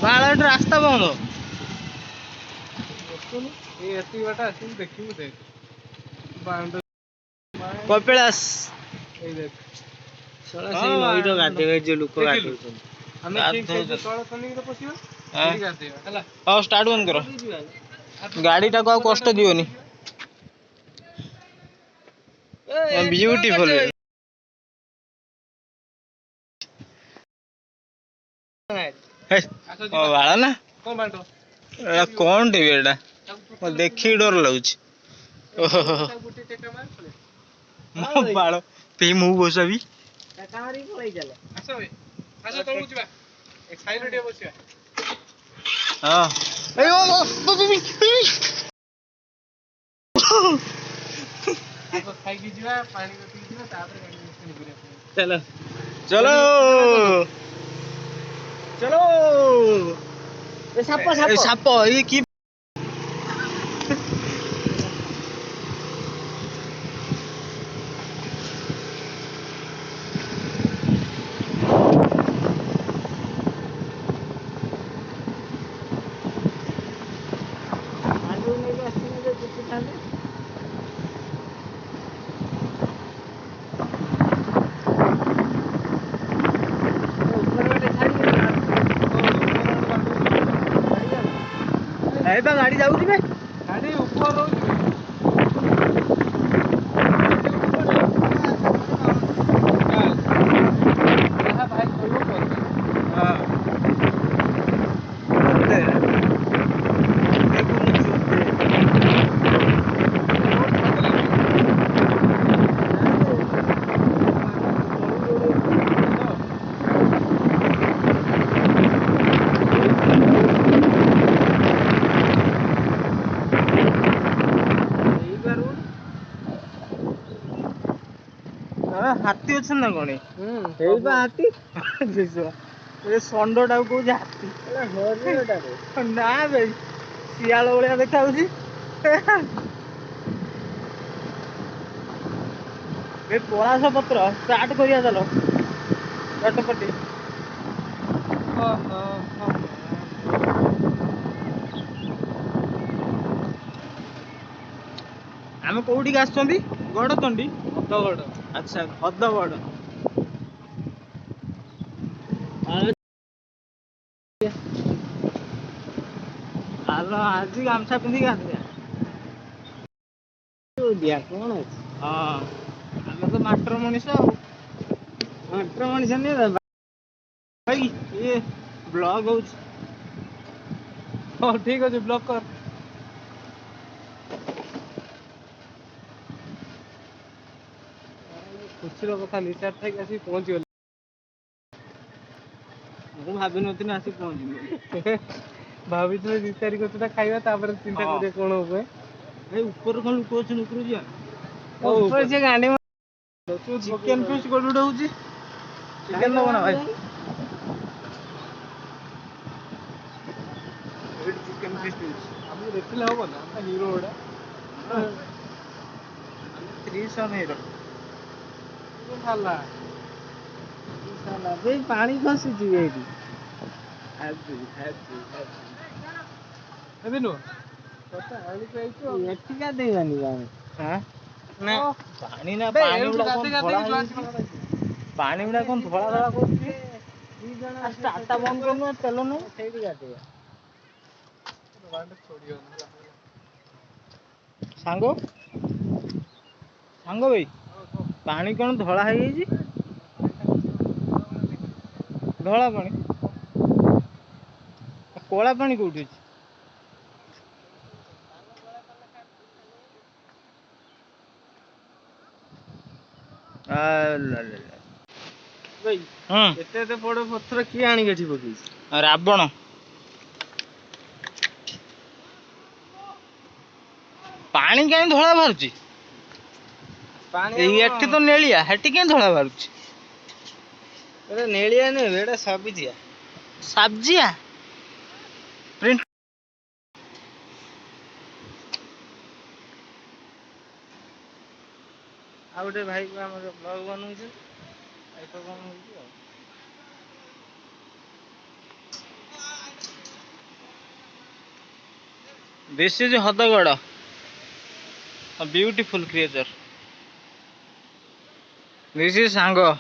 बाळाट रास्ता बंद कपिलास नईर गाधे जो लोक हाँ स्टार्ट बंद करो गाड़ी टाक कष्ट दिवनी ब्यूटीफुल बाड़ा ना कौन टीवी एटा देखी डर लगुच मो बाल पे मु बसबी हाँ चलो चलो चलो साप साप साप ये की गाड़ी जाऊँ गाड़ी ऊपर हाथी अच्छे ना कौन हाथी षंड टाक कौन हाथी ना भाई शियाल भाया देखा पलाश पत्र स्टार्ट करिया चलो चटपटी आम कौटी आसुँच गड़तंडी हदगड़ अच्छा हदगड़ आज गामछा पिंधि गाधिया कौन हाँ आम तो मास्टर मनीष मास्टर मनीष नहीं भाई ये ब्लॉग हो ठीक अच्छे ब्लॉग कर खुशी कथा लिचार थी आसी पहुँची गल भाभी नी आसी पहुँच भाभी 2 तारीख कथा खाइबा चिंता करिया कौन हो ऊपर कौन लोक अच्छे ऊपर जा गाड़ी चिकेन फिस्ट गोटे गोटे होची चिकेन दबो ना भाई चिकेन फिस्ट हमको देखले हो ना हीरो गोटा 300 हीरो पानी खसुची पानी ना पानी गुड़ा कौन धड़ा धड़ा कर बंद कर तेल ना सांग सांग भाई पानी कौन धड़ा है धला पानी कला पानी कौटी अच्छी बड़ पत्थर किए आनी पकई रावण पानी कहीं धला बाहर एठी तो नेलिया हेटी कहीं धला बाहर नेलिया नहीं सब्जिया सब्जिया प्रिंट आ गोटे भाई को blog बनऊ This is Hadagada, a beautiful creature. This is Sango.